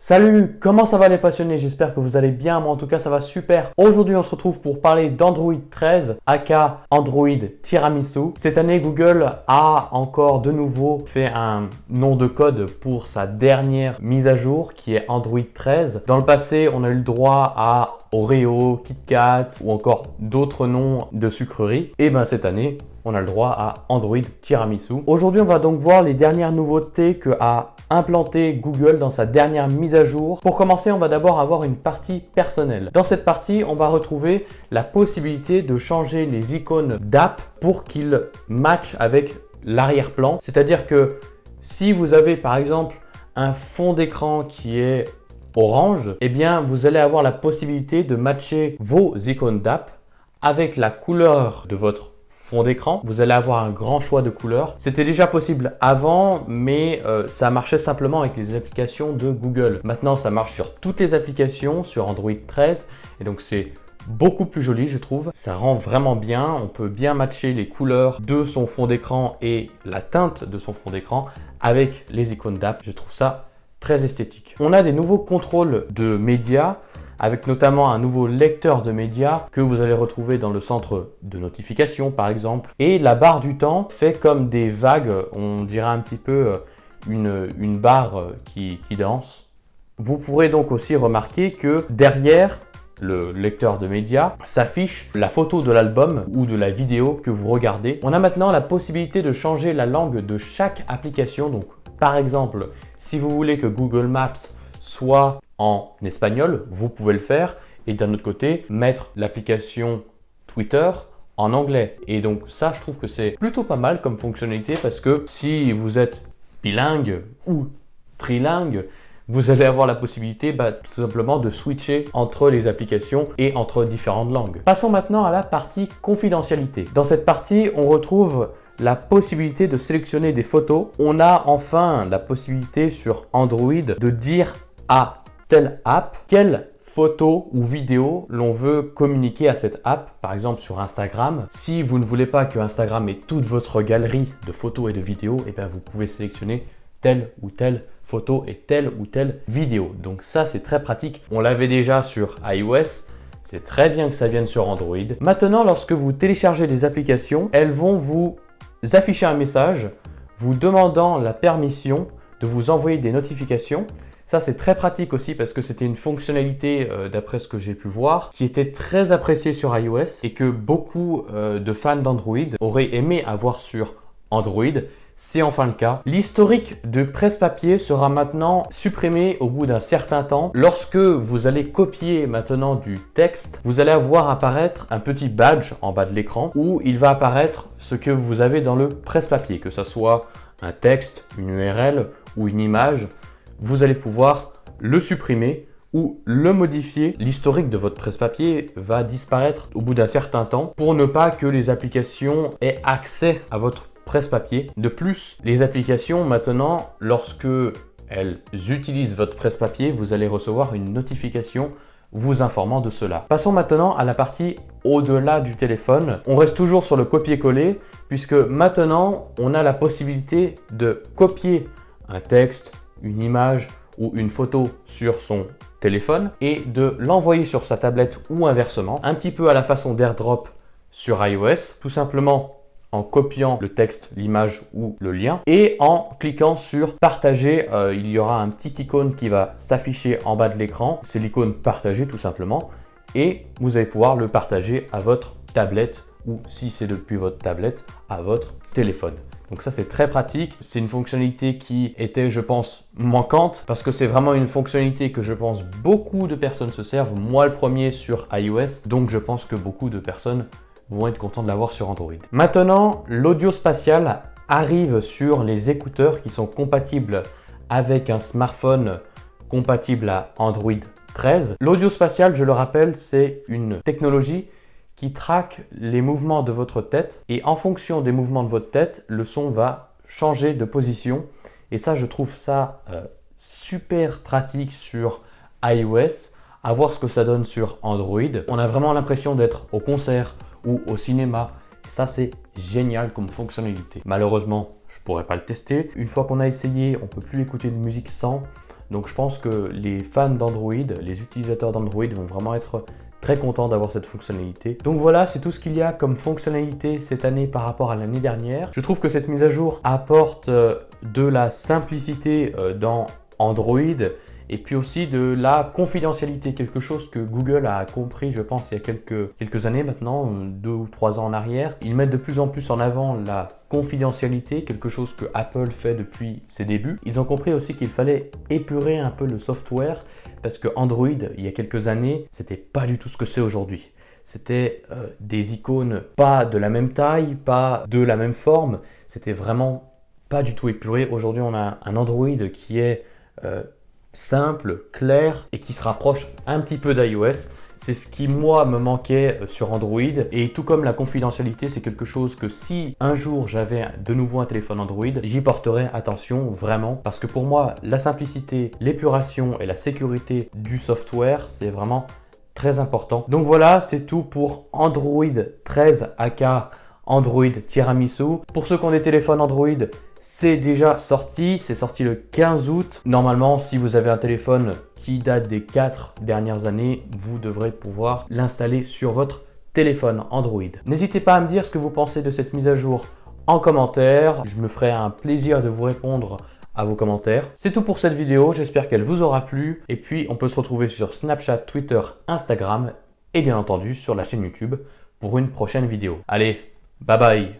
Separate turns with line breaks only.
Salut, comment ça va les passionnés? J'espère que vous allez bien, moi en tout cas ça va super. Aujourd'hui on se retrouve pour parler d'Android 13 aka Android Tiramisu. Cette année Google a encore de nouveau fait un nom de code pour sa dernière mise à jour qui est Android 13. Dans le passé on a eu le droit à Oreo, KitKat ou encore d'autres noms de sucreries. Et bien cette année on a le droit à Android Tiramisu. Aujourd'hui on va donc voir les dernières nouveautés que a implanté Google dans sa dernière mise à jour. Pour commencer, on va d'abord avoir une partie personnelle. Dans cette partie, on va retrouver la possibilité de changer les icônes d'app pour qu'ils matchent avec l'arrière-plan. C'est-à-dire que si vous avez par exemple un fond d'écran qui est orange, eh bien vous allez avoir la possibilité de matcher vos icônes d'app avec la couleur de votre fond d'écran. Vous allez avoir un grand choix de couleurs. C'était déjà possible avant, mais ça marchait simplement avec les applications de Google. Maintenant, ça marche sur toutes les applications, sur Android 13, et donc c'est beaucoup plus joli, je trouve. Ça rend vraiment bien. On peut bien matcher les couleurs de son fond d'écran et la teinte de son fond d'écran avec les icônes d'app. Je trouve ça très esthétique. On a des nouveaux contrôles de médias, avec notamment un nouveau lecteur de médias que vous allez retrouver dans le centre de notification par exemple. Et la barre du temps fait comme des vagues, on dirait un petit peu une barre qui danse. Vous pourrez donc aussi remarquer que derrière le lecteur de médias s'affiche la photo de l'album ou de la vidéo que vous regardez. On a maintenant la possibilité de changer la langue de chaque application. Donc par exemple, si vous voulez que Google Maps soit en espagnol, vous pouvez le faire, et d'un autre côté, mettre l'application Twitter en anglais. Et donc ça, je trouve que c'est plutôt pas mal comme fonctionnalité parce que si vous êtes bilingue ou trilingue, vous allez avoir la possibilité tout simplement de switcher entre les applications et entre différentes langues. Passons maintenant à la partie confidentialité. Dans cette partie, on retrouve la possibilité de sélectionner des photos. On a enfin la possibilité sur Android de dire à telle app quelle photo ou vidéo l'on veut communiquer à cette app. Par exemple sur Instagram, si vous ne voulez pas que Instagram ait toute votre galerie de photos et de vidéos, et bien vous pouvez sélectionner telle ou telle photo et telle ou telle vidéo. Donc ça c'est très pratique. On l'avait déjà sur iOS. C'est très bien que ça vienne sur Android. Maintenant, lorsque vous téléchargez des applications, elles vont vous afficher un message vous demandant la permission de vous envoyer des notifications. Ça, c'est très pratique aussi parce que c'était une fonctionnalité, d'après ce que j'ai pu voir, qui était très appréciée sur iOS et que beaucoup de fans d'Android auraient aimé avoir sur Android. C'est enfin le cas. L'historique de presse-papier sera maintenant supprimé au bout d'un certain temps. Lorsque vous allez copier maintenant du texte, vous allez avoir apparaître un petit badge en bas de l'écran où il va apparaître ce que vous avez dans le presse-papier, que ce soit un texte, une URL ou une image. Vous allez pouvoir le supprimer ou le modifier. L'historique de votre presse-papier va disparaître au bout d'un certain temps pour ne pas que les applications aient accès à votre presse-papier. De plus, les applications maintenant, lorsque elles utilisent votre presse-papier, vous allez recevoir une notification vous informant de cela. Passons maintenant à la partie au-delà du téléphone. On reste toujours sur le copier-coller puisque maintenant, on a la possibilité de copier un texte, une image ou une photo sur son téléphone et de l'envoyer sur sa tablette ou inversement, un petit peu à la façon d'AirDrop sur iOS, tout simplement en copiant le texte, l'image ou le lien et en cliquant sur partager. Il y aura un petit icône qui va s'afficher en bas de l'écran, c'est l'icône partager tout simplement, et vous allez pouvoir le partager à votre tablette ou si c'est depuis votre tablette, à votre téléphone. Donc ça, c'est très pratique. C'est une fonctionnalité qui était, je pense, manquante parce que c'est vraiment une fonctionnalité que je pense beaucoup de personnes se servent. Moi, le premier sur iOS. Donc, je pense que beaucoup de personnes vont être contents de l'avoir sur Android. Maintenant, l'audio spatial arrive sur les écouteurs qui sont compatibles avec un smartphone compatible à Android 13. L'audio spatial, je le rappelle, c'est une technologie qui traque les mouvements de votre tête et en fonction des mouvements de votre tête, le son va changer de position. Et ça, je trouve ça super pratique sur iOS. À voir ce que ça donne sur Android. On a vraiment l'impression d'être au concert ou au cinéma. Et ça, c'est génial comme fonctionnalité. Malheureusement, je ne pourrais pas le tester. Une fois qu'on a essayé, on ne peut plus écouter de musique sans. Donc je pense que les fans d'Android, les utilisateurs d'Android vont vraiment être très contents d'avoir cette fonctionnalité. Donc voilà, c'est tout ce qu'il y a comme fonctionnalité cette année par rapport à l'année dernière. Je trouve que cette mise à jour apporte de la simplicité dans Android et puis aussi de la confidentialité, quelque chose que Google a compris, je pense, il y a quelques années maintenant, 2 ou 3 ans en arrière. Ils mettent de plus en plus en avant la confidentialité, quelque chose que Apple fait depuis ses débuts. Ils ont compris aussi qu'il fallait épurer un peu le software parce que Android, il y a quelques années, c'était pas du tout ce que c'est aujourd'hui. C'était des icônes pas de la même taille, pas de la même forme. C'était vraiment pas du tout épuré. Aujourd'hui, on a un Android qui est simple, clair et qui se rapproche un petit peu d'iOS. C'est ce qui, moi, me manquait sur Android. Et tout comme la confidentialité, c'est quelque chose que si un jour j'avais de nouveau un téléphone Android, j'y porterais attention vraiment. Parce que pour moi, la simplicité, l'épuration et la sécurité du software, c'est vraiment très important. Donc voilà, c'est tout pour Android 13 aka Android Tiramisu. Pour ceux qui ont des téléphones Android, c'est déjà sorti, c'est sorti le 15 août. Normalement, si vous avez un téléphone qui date des 4 dernières années, vous devrez pouvoir l'installer sur votre téléphone Android. N'hésitez pas à me dire ce que vous pensez de cette mise à jour en commentaire. Je me ferai un plaisir de vous répondre à vos commentaires. C'est tout pour cette vidéo, j'espère qu'elle vous aura plu. Et puis, on peut se retrouver sur Snapchat, Twitter, Instagram et bien entendu sur la chaîne YouTube pour une prochaine vidéo. Allez, bye bye!